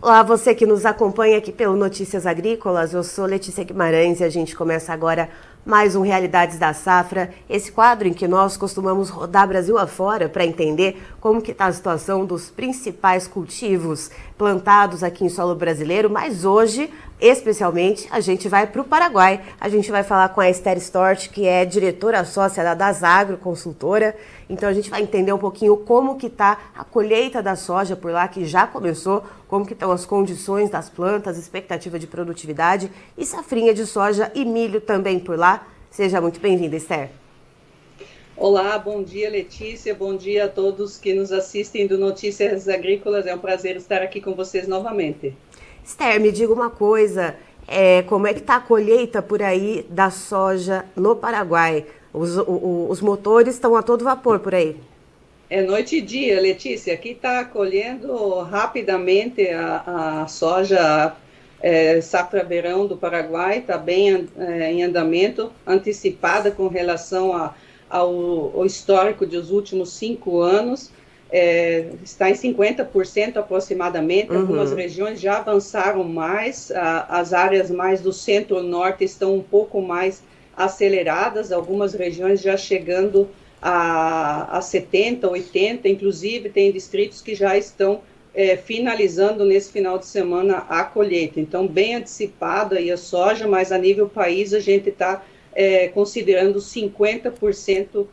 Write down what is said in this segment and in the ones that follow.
Olá, você que nos acompanha aqui pelo Notícias Agrícolas, eu sou Letícia Guimarães e a gente começa agora mais um Realidades da Safra, esse quadro em que nós costumamos rodar Brasil afora para entender como que está a situação dos principais cultivos plantados aqui em solo brasileiro, mas hoje, especialmente, a gente vai para o Paraguai. A gente vai falar com a Esther Stort, que é diretora sócia da Dasagro, consultora. Então a gente vai entender um pouquinho como que está a colheita da soja por lá, que já começou, como que estão as condições das plantas, expectativa de produtividade e safrinha de soja e milho também por lá. Seja muito bem-vinda, Esther. Olá, bom dia, Letícia, bom dia a todos que nos assistem do Notícias Agrícolas, é um prazer estar aqui com vocês novamente. Esther, me diga uma coisa, como é que está a colheita por aí da soja no Paraguai? Os motores estão a todo vapor por aí. É noite e dia, Letícia, aqui está colhendo rapidamente a soja safra verão do Paraguai, está bem em andamento, antecipada com relação ao histórico dos últimos 5 anos, está em 50% aproximadamente. Algumas regiões já avançaram mais, as áreas mais do centro-norte estão um pouco mais aceleradas, algumas regiões já chegando a 70, 80, inclusive tem distritos que já estão finalizando nesse final de semana a colheita. Então, bem antecipada aí a soja, mas a nível país a gente está considerando 50%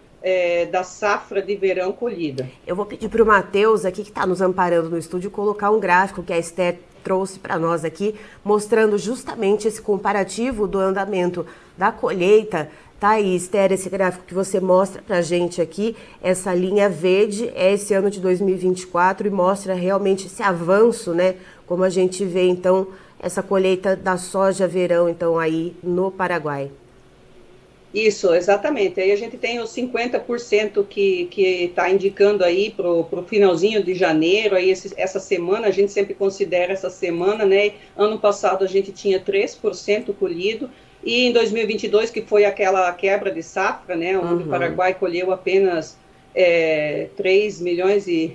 da safra de verão colhida. Eu vou pedir para o Matheus aqui, que está nos amparando no estúdio, colocar um gráfico que a Esther trouxe para nós aqui, mostrando justamente esse comparativo do andamento da colheita. Tá aí, Esther, esse gráfico que você mostra para a gente aqui, essa linha verde é esse ano de 2024 e mostra realmente esse avanço, né? Como a gente vê, então, essa colheita da soja verão, então, aí no Paraguai. Isso, exatamente. Aí a gente tem os 50% que está indicando aí para o finalzinho de janeiro, aí essa semana, a gente sempre considera essa semana, né? Ano passado a gente tinha 3% colhido, e em 2022, que foi aquela quebra de safra, né? Onde o Paraguai colheu apenas 3 milhões de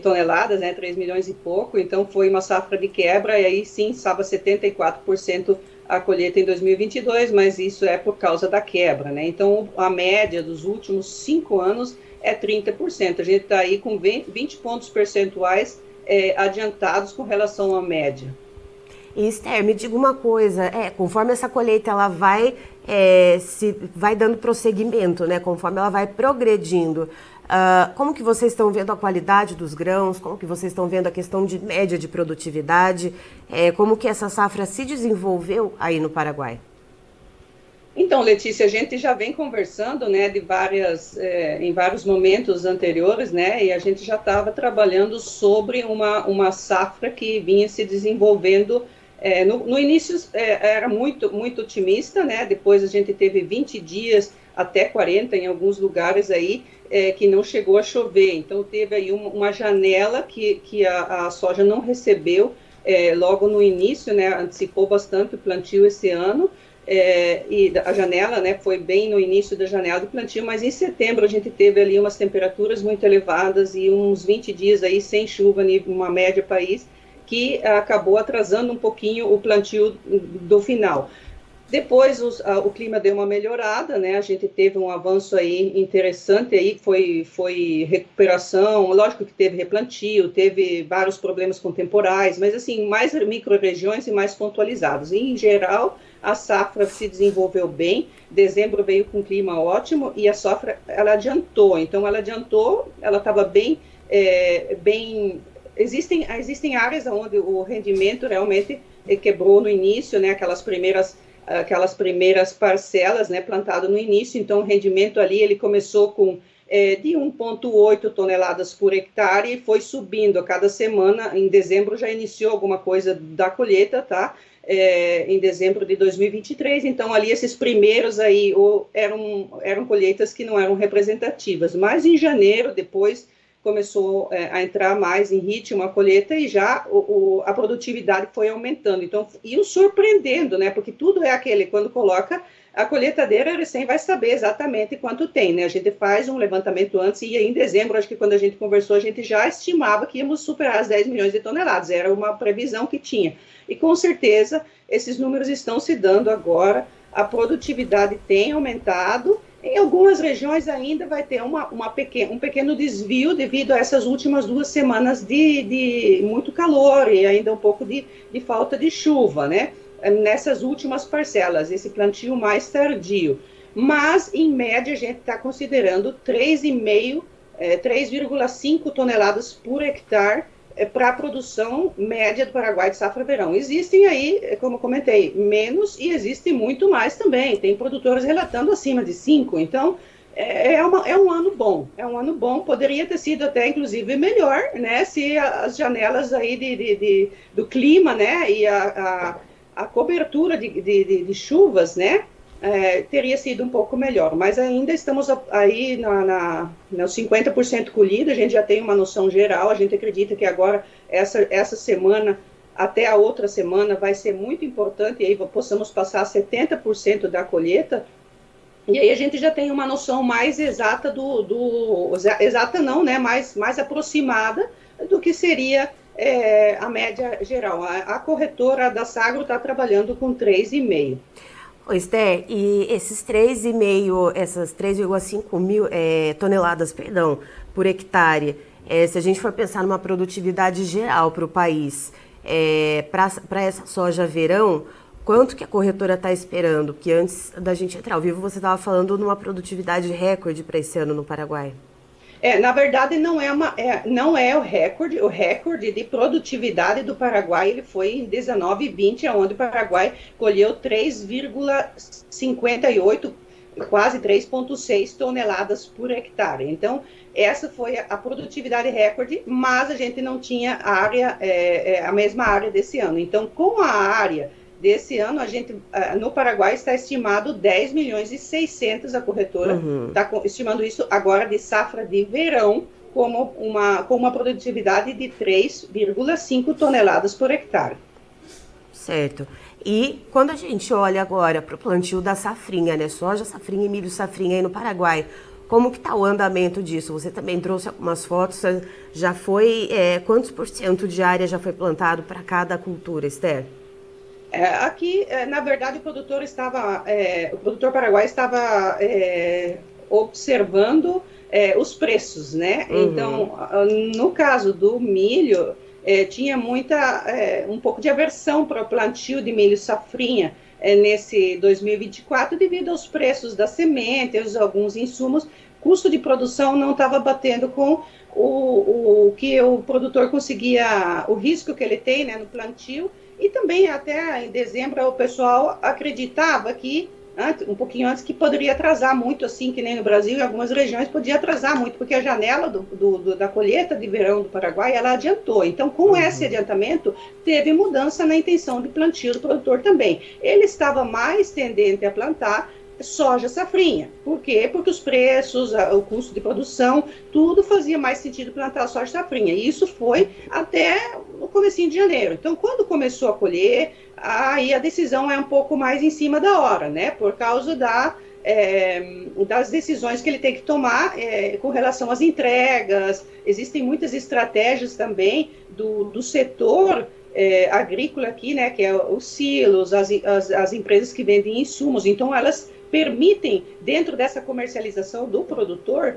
toneladas, né? 3 milhões e pouco, então foi uma safra de quebra, e aí sim, estava 74% a colheita em 2022, mas isso é por causa da quebra, né? Então, a média dos últimos 5 anos é 30%. A gente está aí com 20 pontos percentuais adiantados com relação à média. E, Esther, me diga uma coisa, conforme essa colheita ela vai dando prosseguimento, né? Conforme ela vai progredindo, como que vocês estão vendo a qualidade dos grãos? Como que vocês estão vendo a questão de média de produtividade? Como que essa safra se desenvolveu aí no Paraguai? Então, Letícia, a gente já vem conversando, né, em vários momentos anteriores, né, e a gente já estava trabalhando sobre uma safra que vinha se desenvolvendo. No início era muito, muito otimista, né, depois a gente teve 20 dias até 40 em alguns lugares aí, que não chegou a chover, então teve aí uma janela que a soja não recebeu logo no início, né, antecipou bastante o plantio esse ano, e a janela, né, foi bem no início da janela do plantio, mas em setembro a gente teve ali umas temperaturas muito elevadas e uns 20 dias aí sem chuva, uma média país, que acabou atrasando um pouquinho o plantio do final. Depois o clima deu uma melhorada, né? A gente teve um avanço aí interessante, aí foi recuperação, lógico que teve replantio, teve vários problemas com temporais, mas assim, mais micro-regiões e mais pontualizados. E, em geral, a safra se desenvolveu bem, dezembro veio com clima ótimo e a safra, ela adiantou, então ela estava bem, existem áreas onde o rendimento realmente quebrou no início, né? Aquelas primeiras parcelas, né, plantado no início, então o rendimento ali, ele começou com de 1,8 toneladas por hectare e foi subindo a cada semana. Em dezembro já iniciou alguma coisa da colheita, tá? Em dezembro de 2023, então ali esses primeiros aí eram colheitas que não eram representativas, mas em janeiro, depois começou a entrar mais em ritmo a colheita e já a produtividade foi aumentando. Então, iam surpreendendo, né? Porque tudo é aquele, quando coloca a colheitadeira, a recém vai saber exatamente quanto tem, né? A gente faz um levantamento antes e em dezembro, acho que quando a gente conversou, a gente já estimava que íamos superar as 10 milhões de toneladas. Era uma previsão que tinha. E com certeza, esses números estão se dando agora. A produtividade tem aumentado. Em algumas regiões ainda vai ter um pequeno desvio devido a essas últimas 2 semanas de muito calor e ainda um pouco de falta de chuva, né? Nessas últimas parcelas, esse plantio mais tardio. Mas, em média, a gente está considerando 3,5 toneladas por hectare para a produção média do Paraguai de safra-verão. Existem aí, como eu comentei, menos e existe muito mais também. Tem produtores relatando acima de 5. Então, é um ano bom. É um ano bom. Poderia ter sido até, inclusive, melhor, né? Se as janelas aí do clima, né? E a cobertura de chuvas, né? Teria sido um pouco melhor, mas ainda estamos aí nos 50% colhido, a gente já tem uma noção geral, a gente acredita que agora, essa semana, até a outra semana, vai ser muito importante, e aí possamos passar 70% da colheita, e aí a gente já tem uma noção mais exata exata não, né, mais aproximada do que seria a média geral. A corretora da Sagro está trabalhando com 3,5. Esther, e esses 3,5, essas 3,5 mil toneladas, perdão, por hectare, se a gente for pensar numa produtividade geral para o país, para essa soja verão, quanto que a corretora está esperando? Porque antes da gente entrar ao vivo, você estava falando numa produtividade recorde para esse ano no Paraguai. Na verdade, não é o recorde de produtividade do Paraguai, ele foi em 19 e 20, onde o Paraguai colheu 3,58, quase 3,6 toneladas por hectare. Então, essa foi a produtividade recorde, mas a gente não tinha a mesma área desse ano. Então, com a área desse ano, a gente, no Paraguai, está estimado 10 milhões e 600, a corretora está estimando isso agora de safra de verão, com uma produtividade de 3,5 toneladas por hectare. Certo. E quando a gente olha agora para o plantio da safrinha, né, soja, safrinha e milho safrinha aí no Paraguai, como que está o andamento disso? Você também trouxe algumas fotos, já foi, quantos % de área já foi plantado para cada cultura, Esther? Aqui, na verdade, o produtor paraguaio estava observando os preços, né? Então, no caso do milho, tinha um pouco de aversão para o plantio de milho safrinha nesse 2024, devido aos preços da semente, alguns insumos. Custo de produção não estava batendo com o que o produtor conseguia, o risco que ele tem, né, no plantio. E também até em dezembro o pessoal acreditava que, um pouquinho antes, que poderia atrasar muito, assim, que nem no Brasil, em algumas regiões podia atrasar muito, porque a janela da colheita de verão do Paraguai, ela adiantou. Então, com esse adiantamento, teve mudança na intenção de plantio do produtor também. Ele estava mais tendente a plantar soja safrinha. Por quê? Porque os preços, o custo de produção, tudo fazia mais sentido plantar soja safrinha. E isso foi até o comecinho de janeiro. Então, quando começou a colher, aí a decisão é um pouco mais em cima da hora, né? Por causa das decisões que ele tem que tomar com relação às entregas. Existem muitas estratégias também do setor agrícola aqui, né? Que é os silos, as empresas que vendem insumos. Então, elas permitem, dentro dessa comercialização do produtor,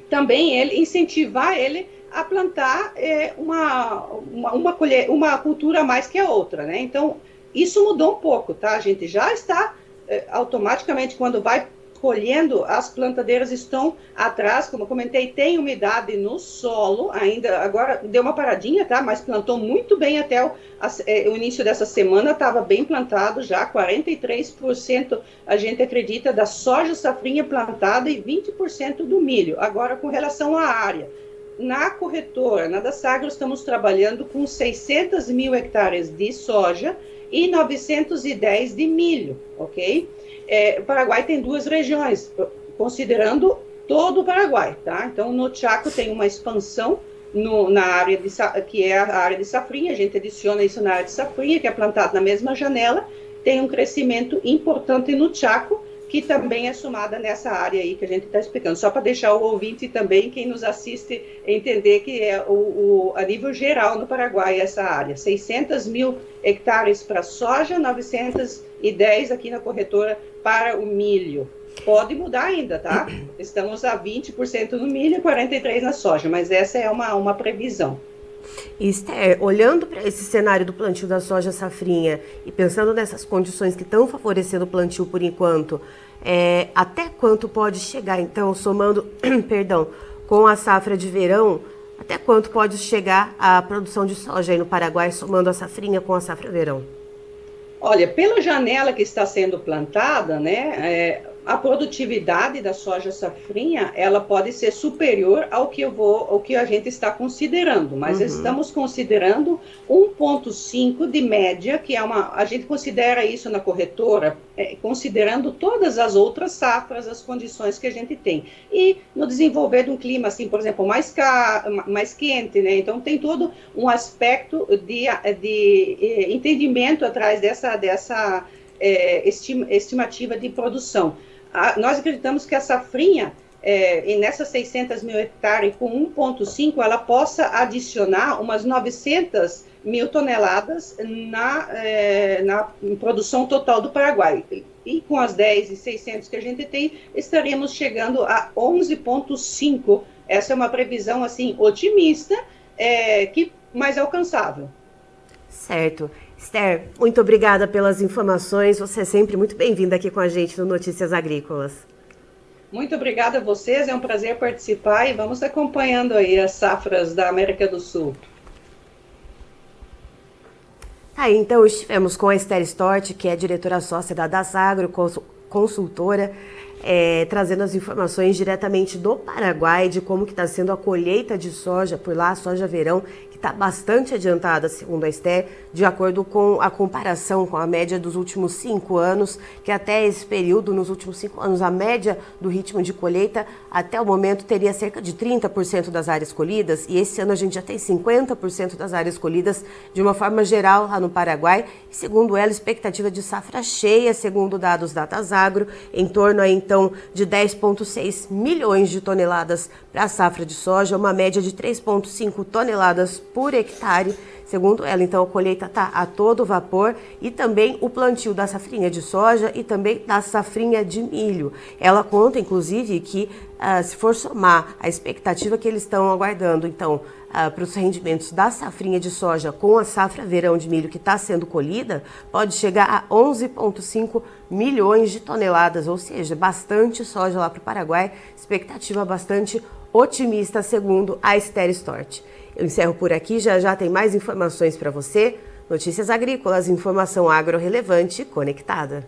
também incentivar ele a plantar uma cultura a mais que a outra, né? Então, isso mudou um pouco, tá? A gente já está automaticamente, quando vai colhendo, as plantadeiras estão atrás, como eu comentei, tem umidade no solo, ainda, agora deu uma paradinha, tá? Mas plantou muito bem até o início dessa semana, estava bem plantado já, 43% a gente acredita da soja safrinha plantada e 20% do milho. Agora, com relação à área, na corretora, na da Sagro, estamos trabalhando com 600 mil hectares de soja e 910 de milho, ok? O Paraguai tem 2 regiões, considerando todo o Paraguai, tá? Então, no Chaco tem uma expansão na área que é a área de safrinha, a gente adiciona isso na área de safrinha, que é plantado na mesma janela, tem um crescimento importante no Chaco, que também é somada nessa área aí que a gente está explicando. Só para deixar o ouvinte também, quem nos assiste, entender que é a nível geral no Paraguai essa área. 600 mil hectares para soja, 910 aqui na corretora para o milho. Pode mudar ainda, tá? Estamos a 20% no milho e 43% na soja, mas essa é uma previsão. Esther, olhando para esse cenário do plantio da soja safrinha e pensando nessas condições que estão favorecendo o plantio por enquanto, até quanto pode chegar, então, somando, perdão, com a safra de verão, até quanto pode chegar a produção de soja aí no Paraguai, somando a safrinha com a safra verão? Olha, pela janela que está sendo plantada, né, a produtividade da soja safrinha, ela pode ser superior ao que a gente está considerando, mas estamos considerando 1,5 de média, que a gente considera isso na corretora, considerando todas as outras safras, as condições que a gente tem. E no desenvolver de um clima, assim, por exemplo, mais quente, né? Então tem todo um aspecto de entendimento atrás dessa estimativa de produção. Nós acreditamos que a safrinha, nessas 600 mil hectares, com 1,5, ela possa adicionar umas 900 mil toneladas na produção total do Paraguai. E com as 10.600 que a gente tem, estaríamos chegando a 11,5. Essa é uma previsão assim, otimista, mas alcançável. Certo. Esther, muito obrigada pelas informações. Você é sempre muito bem-vinda aqui com a gente no Notícias Agrícolas. Muito obrigada a vocês, é um prazer participar e vamos acompanhando aí as safras da América do Sul. Então estivemos com a Esther Stort, que é diretora sócia da Dasagro, consultora, trazendo as informações diretamente do Paraguai, de como que está sendo a colheita de soja por lá, soja verão, que está bastante adiantada, segundo a Esther, de acordo com a comparação com a média dos últimos 5 anos, que até esse período, nos últimos 5 anos, a média do ritmo de colheita, até o momento, teria cerca de 30% das áreas colhidas, e esse ano a gente já tem 50% das áreas colhidas, de uma forma geral, lá no Paraguai, e segundo ela, expectativa de safra cheia, segundo dados da Dasagro, em torno aí, então, de 10,6 milhões de toneladas para a safra de soja, uma média de 3,5 toneladas por hectare. Segundo ela, então, a colheita está a todo vapor e também o plantio da safrinha de soja e também da safrinha de milho. Ela conta, inclusive, que se for somar a expectativa que eles estão aguardando, então, para os rendimentos da safrinha de soja com a safra verão de milho que está sendo colhida, pode chegar a 11,5 milhões de toneladas, ou seja, bastante soja lá para o Paraguai, expectativa bastante otimista, segundo a Esther Stort. Eu encerro por aqui, já tem mais informações para você. Notícias Agrícolas, informação agro relevante e conectada.